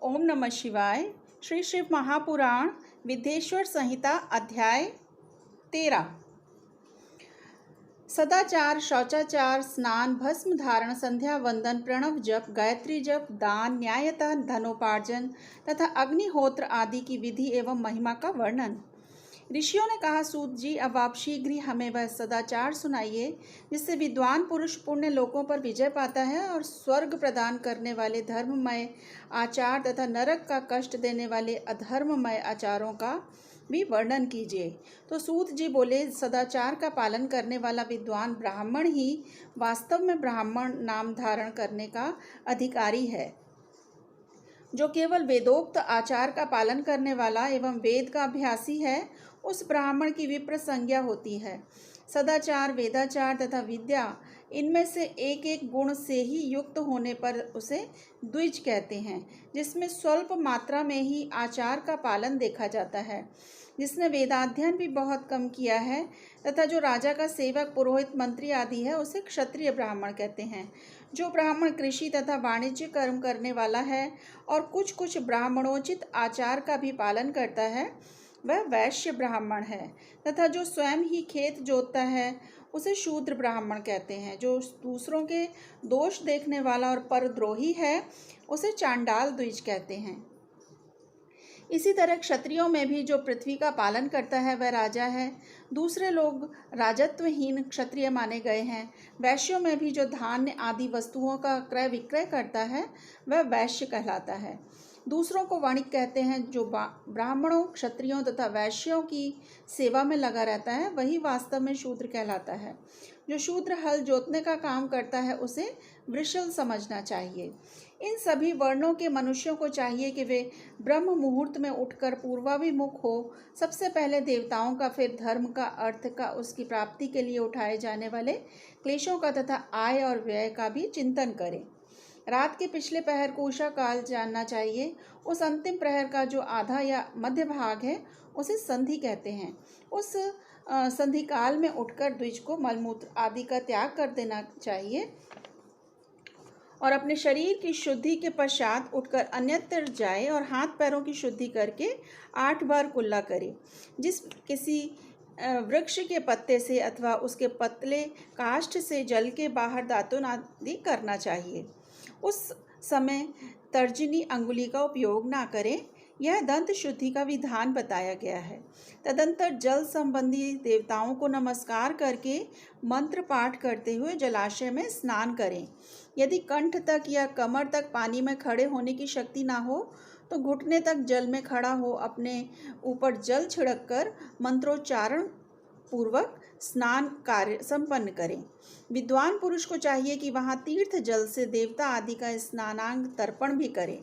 ओम नमः शिवाय। श्री शिव महापुराण विद्येश्वर संहिता अध्याय 13। सदाचार, शौचाचार, स्नान, भस्म धारण, संध्या वंदन, प्रणव जप, गायत्री जप, दान, न्यायता, धनोपार्जन तथा अग्निहोत्र आदि की विधि एवं महिमा का वर्णन। ऋषियों ने कहा, सूत जी, अब आप शीघ्र ही हमें वह सदाचार सुनाइए जिससे विद्वान पुरुष पुण्य लोकों पर विजय पाता है और स्वर्ग प्रदान करने वाले धर्ममय आचार तथा नरक का कष्ट देने वाले अधर्ममय आचारों का भी वर्णन कीजिए। तो सूत जी बोले, सदाचार का पालन करने वाला विद्वान ब्राह्मण ही वास्तव में ब्राह्मण नाम धारण करने का अधिकारी है। जो केवल वेदोक्त आचार का पालन करने वाला एवं वेद का अभ्यासी है, उस ब्राह्मण की विप्र संज्ञा होती है। सदाचार, वेदाचार तथा विद्या, इनमें से एक एक गुण से ही युक्त होने पर उसे द्विज कहते हैं, जिसमें स्वल्प मात्रा में ही आचार का पालन देखा जाता है। जिसने वेदाध्ययन भी बहुत कम किया है तथा जो राजा का सेवक, पुरोहित, मंत्री आदि है, उसे क्षत्रिय ब्राह्मण कहते हैं। जो ब्राह्मण कृषि तथा वाणिज्य कर्म करने वाला है और कुछ कुछ ब्राह्मणोचित आचार का भी पालन करता है, वह वैश्य ब्राह्मण है। तथा जो स्वयं ही खेत जोतता है, उसे शूद्र ब्राह्मण कहते हैं। जो दूसरों के दोष देखने वाला और परद्रोही है, उसे चांडाल द्विज कहते हैं। इसी तरह क्षत्रियों में भी जो पृथ्वी का पालन करता है, वह राजा है। दूसरे लोग राजत्वहीन क्षत्रिय माने गए हैं। वैश्यों में भी जो धान्य आदि वस्तुओं का क्रय विक्रय करता है, वह वैश्य कहलाता है। दूसरों को वणिक कहते हैं। जो ब्राह्मणों, क्षत्रियों तथा वैश्यों की सेवा में लगा रहता है, वही वास्तव में शूद्र कहलाता है। जो शूद्र हल जोतने का काम करता है, उसे वृषल समझना चाहिए। इन सभी वर्णों के मनुष्यों को चाहिए कि वे ब्रह्म मुहूर्त में उठकर पूर्वाभिमुख हो सबसे पहले देवताओं का, फिर धर्म का, अर्थ का, उसकी प्राप्ति के लिए उठाए जाने वाले क्लेशों का तथा आय और व्यय का भी चिंतन करें। रात के पिछले पहर को उषा काल जानना चाहिए। उस अंतिम प्रहर का जो आधा या मध्य भाग है, उसे संधि कहते हैं। उस संधि काल में उठकर द्विज को मलमूत्र आदि का त्याग कर देना चाहिए और अपने शरीर की शुद्धि के पश्चात उठकर अन्यत्र जाए और हाथ पैरों की शुद्धि करके 8 बार कुल्ला करे। जिस किसी वृक्ष के पत्ते से अथवा उसके पतले काष्ठ से जल के बाहर दातुन आदि करना चाहिए। उस समय तर्जनी अंगुली का उपयोग ना करें। यह दंत शुद्धि का विधान बताया गया है। तदंतर जल संबंधी देवताओं को नमस्कार करके मंत्र पाठ करते हुए जलाशय में स्नान करें। यदि कंठ तक या कमर तक पानी में खड़े होने की शक्ति ना हो, तो घुटने तक जल में खड़ा हो अपने ऊपर जल छिड़क कर मंत्रोच्चारण पूर्वक स्नान कार्य संपन्न करें। विद्वान पुरुष को चाहिए कि वहां तीर्थ जल से देवता आदि का स्नानांग तर्पण भी करें।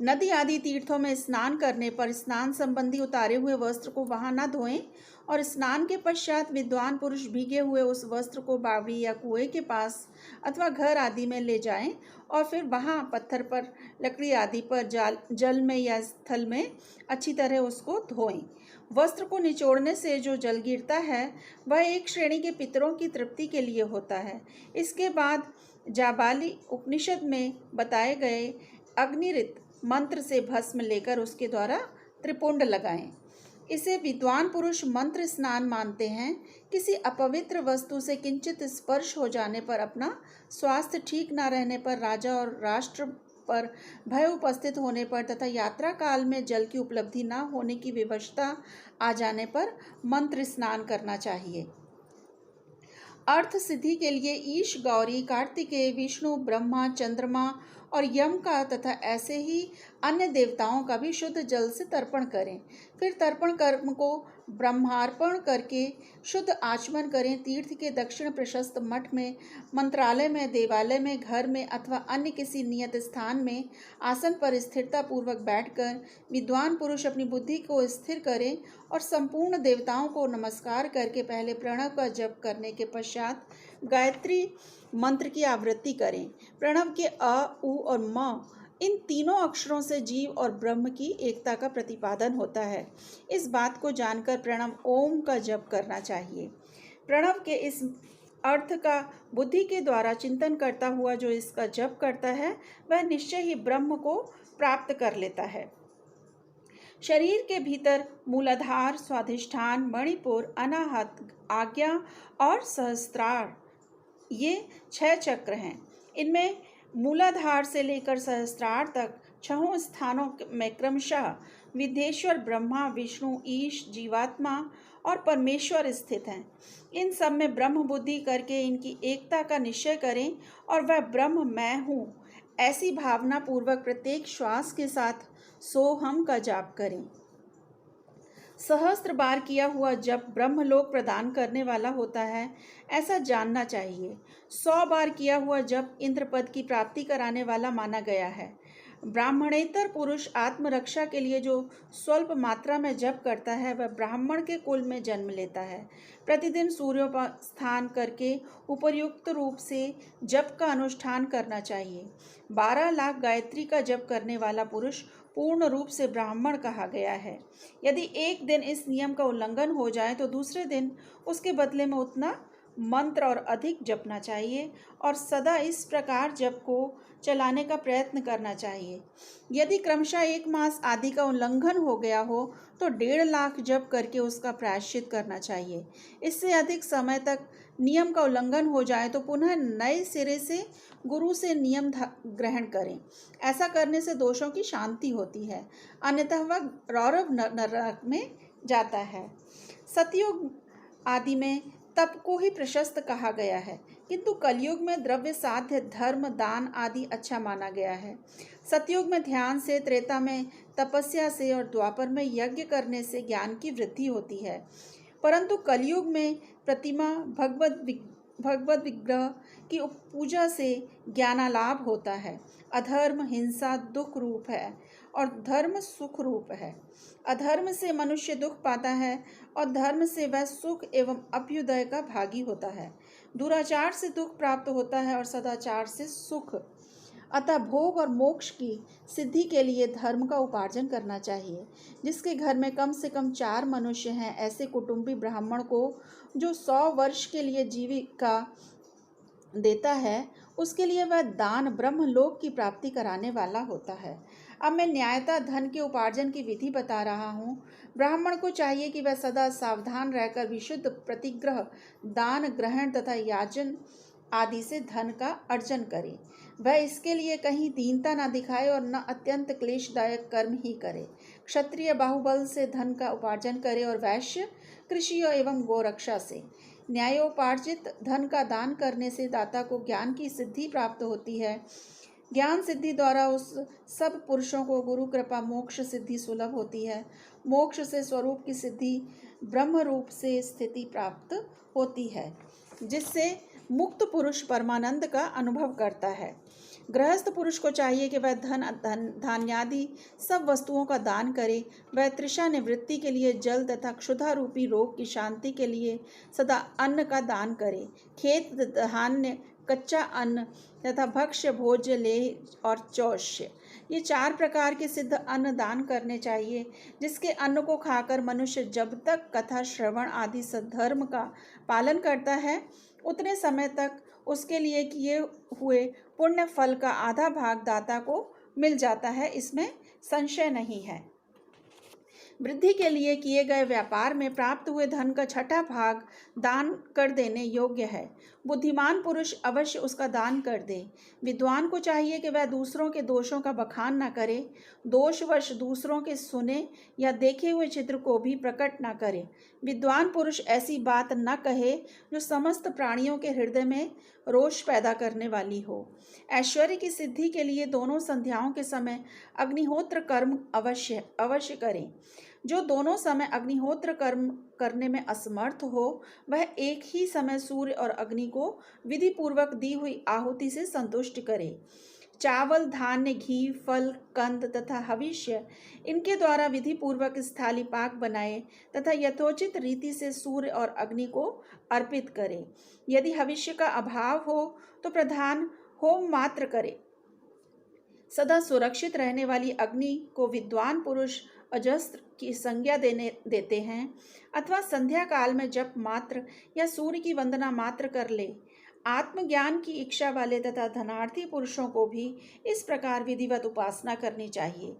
नदी आदि तीर्थों में स्नान करने पर स्नान संबंधी उतारे हुए वस्त्र को वहां न धोएं और स्नान के पश्चात विद्वान पुरुष भीगे हुए उस वस्त्र को बावड़ी या कुएं के पास अथवा घर आदि में ले जाएं और फिर वहां पत्थर पर, लकड़ी आदि पर, जल में या स्थल में अच्छी तरह उसको धोएं। वस्त्र को निचोड़ने से जो जल गिरता है, वह एक श्रेणी के पितरों की तृप्ति के लिए होता है। इसके बाद जाबाली उपनिषद में बताए गए अग्निरित मंत्र से भस्म लेकर उसके द्वारा त्रिपुंड लगाएं। इसे विद्वान पुरुष मंत्र स्नान मानते हैं। किसी अपवित्र वस्तु से किंचित स्पर्श हो जाने पर, अपना स्वास्थ्य ठीक न रहने पर, राजा और राष्ट्र पर भय उपस्थित होने पर तथा यात्रा काल में जल की उपलब्धि न होने की विवशता आ जाने पर मंत्र स्नान करना चाहिए। अर्थ सिद्धि के लिए ईश, गौरी, कार्तिकेय, विष्णु, ब्रह्मा, चंद्रमा और यम का तथा ऐसे ही अन्य देवताओं का भी शुद्ध जल से तर्पण करें। फिर तर्पण कर्म को ब्रह्मार्पण करके शुद्ध आचमन करें। तीर्थ के दक्षिण प्रशस्त मठ में, मंत्रालय में, देवालय में, घर में अथवा अन्य किसी नियत स्थान में आसन पर स्थिरता पूर्वक बैठकर विद्वान पुरुष अपनी बुद्धि को स्थिर करें और संपूर्ण देवताओं को नमस्कार करके पहले प्रणव का जप करने के पश्चात गायत्री मंत्र की आवृत्ति करें। प्रणव के अ, उ और म, इन तीनों अक्षरों से जीव और ब्रह्म की एकता का प्रतिपादन होता है। इस बात को जानकर प्रणव ओम का जप करना चाहिए। प्रणव के इस अर्थ का बुद्धि के द्वारा चिंतन करता हुआ जो इसका जप करता है वह निश्चय ही ब्रह्म को प्राप्त कर लेता है। शरीर के भीतर मूलाधार, स्वाधिष्ठान, मणिपुर, अनाहत, आज्ञा और सहस्त्रार, ये 6 चक्र हैं। इनमें मूलाधार से लेकर सहस्त्रार तक 6 स्थानों में क्रमशः विदेश्वर, ब्रह्मा, विष्णु, ईश, जीवात्मा और परमेश्वर स्थित हैं। इन सब में ब्रह्म बुद्धि करके इनकी एकता का निश्चय करें और वह ब्रह्म मैं हूँ, ऐसी भावना पूर्वक प्रत्येक श्वास के साथ सोहम का जाप करें। सहस्त्र बार किया हुआ जप ब्रह्मलोक प्रदान करने वाला होता है, ऐसा जानना चाहिए। 100 बार किया हुआ जप इंद्र पद की प्राप्ति कराने वाला माना गया है। ब्राह्मणेतर पुरुष आत्मरक्षा के लिए जो स्वल्प मात्रा में जप करता है वह ब्राह्मण के कुल में जन्म लेता है। प्रतिदिन सूर्योपास्थान करके उपर्युक्त रूप से जप का अनुष्ठान करना चाहिए। 12 लाख गायत्री का जप करने वाला पुरुष पूर्ण रूप से ब्राह्मण कहा गया है। यदि एक दिन इस नियम का उल्लंघन हो जाए तो दूसरे दिन उसके बदले में उतना मंत्र और अधिक जपना चाहिए और सदा इस प्रकार जप को चलाने का प्रयत्न करना चाहिए। यदि क्रमशः 1 मास आदि का उल्लंघन हो गया हो तो 1.5 लाख जप करके उसका प्रायश्चित करना चाहिए। इससे अधिक समय तक नियम का उल्लंघन हो जाए तो पुनः नए सिरे से गुरु से नियम ग्रहण करें। ऐसा करने से दोषों की शांति होती है, अन्यथा वह रौरव नरक में जाता है। सतयुग आदि में तप को ही प्रशस्त कहा गया है, किंतु कलयुग में द्रव्य साध्य, धर्म, दान आदि अच्छा माना गया है। सतयुग में ध्यान से, त्रेता में तपस्या से और द्वापर में यज्ञ करने से ज्ञान की वृद्धि होती है, परंतु कलयुग में प्रतिमा, भगवत विग्रह की पूजा से ज्ञानालाभ होता है। अधर्म हिंसा दुख रूप है और धर्म सुख रूप है। अधर्म से मनुष्य दुख पाता है और धर्म से वह सुख एवं अभ्युदय का भागी होता है। दुराचार से दुख प्राप्त होता है और सदाचार से सुख। अतः भोग और मोक्ष की सिद्धि के लिए धर्म का उपार्जन करना चाहिए। जिसके घर में कम से कम 4 मनुष्य हैं, ऐसे कुटुंबी ब्राह्मण को जो 100 वर्ष के लिए जीविका देता है, उसके लिए वह दान ब्रह्मलोक की प्राप्ति कराने वाला होता है। अब मैं न्यायता धन के उपार्जन की विधि बता रहा हूँ। ब्राह्मण को चाहिए कि वह सदा सावधान रहकर विशुद्ध प्रतिग्रह, दान ग्रहण तथा याचन आदि से धन का अर्जन करे। वह इसके लिए कहीं दीनता न दिखाए और न अत्यंत क्लेशदायक कर्म ही करे। क्षत्रिय बाहुबल से धन का उपार्जन करे और वैश्य कृषि एवं गोरक्षा से। न्यायोपार्जित धन का दान करने से दाता को ज्ञान की सिद्धि प्राप्त होती है। ज्ञान सिद्धि द्वारा उस सब पुरुषों को गुरु कृपा मोक्ष सिद्धि सुलभ होती है। मोक्ष से स्वरूप की सिद्धि, ब्रह्म रूप से स्थिति प्राप्त होती है, जिससे मुक्त पुरुष परमानंद का अनुभव करता है। गृहस्थ पुरुष को चाहिए कि वह धान्यादि सब वस्तुओं का दान करे। वह तृषा निवृत्ति के लिए जल तथा क्षुधा रूपी रोग की शांति के लिए सदा अन्न का दान करे। खेत, धान्य, कच्चा अन्न तथा भक्ष्य, भोज्य, लेह और चौष्य, ये 4 प्रकार के सिद्ध अन्न दान करने चाहिए। जिसके अन्न को खाकर मनुष्य जब तक कथा श्रवण आदि सद्धर्म का पालन करता है, उतने समय तक उसके लिए किए हुए पुण्य फल का आधा भाग दाता को मिल जाता है, इसमें संशय नहीं है। वृद्धि के लिए किए गए व्यापार में प्राप्त हुए धन का 6ठा भाग दान कर देने योग्य है। बुद्धिमान पुरुष अवश्य उसका दान कर दे। विद्वान को चाहिए कि वह दूसरों के दोषों का बखान न करे, दोषवश दूसरों के सुने या देखे हुए चित्र को भी प्रकट न करे। विद्वान पुरुष ऐसी बात न कहे जो समस्त प्राणियों के हृदय में रोष पैदा करने वाली हो। ऐश्वर्य की सिद्धि के लिए दोनों संध्याओं के समय अग्निहोत्र कर्म अवश्य करें। जो दोनों समय अग्निहोत्र कर्म करने में असमर्थ हो, वह एक ही समय सूर्य और अग्नि को विधि पूर्वक दी हुई आहुति से संतुष्ट करे। चावल, धान्य, घी, फल, कंद तथा हविष्य, इनके द्वारा विधि पूर्वक स्थाली पाक बनाए तथा यथोचित रीति से सूर्य और अग्नि को अर्पित करे। यदि हविष्य का अभाव हो तो प्रधान होम मात्र करे। सदा सुरक्षित रहने वाली अग्नि को विद्वान पुरुष अजस्त्र की संज्ञा देते हैं अथवा संध्या काल में जप मात्र या सूर्य की वंदना मात्र कर ले। आत्मज्ञान की इच्छा वाले तथा धनार्थी पुरुषों को भी इस प्रकार विधिवत उपासना करनी चाहिए।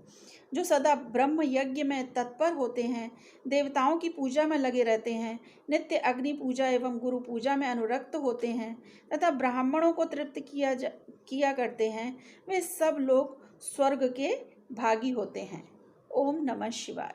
जो सदा ब्रह्म यज्ञ में तत्पर होते हैं, देवताओं की पूजा में लगे रहते हैं, नित्य अग्नि पूजा एवं गुरु पूजा में अनुरक्त होते हैं तथा ब्राह्मणों को तृप्त किया करते हैं, वे सब लोग स्वर्ग के भागी होते हैं। ओम नमः शिवाय।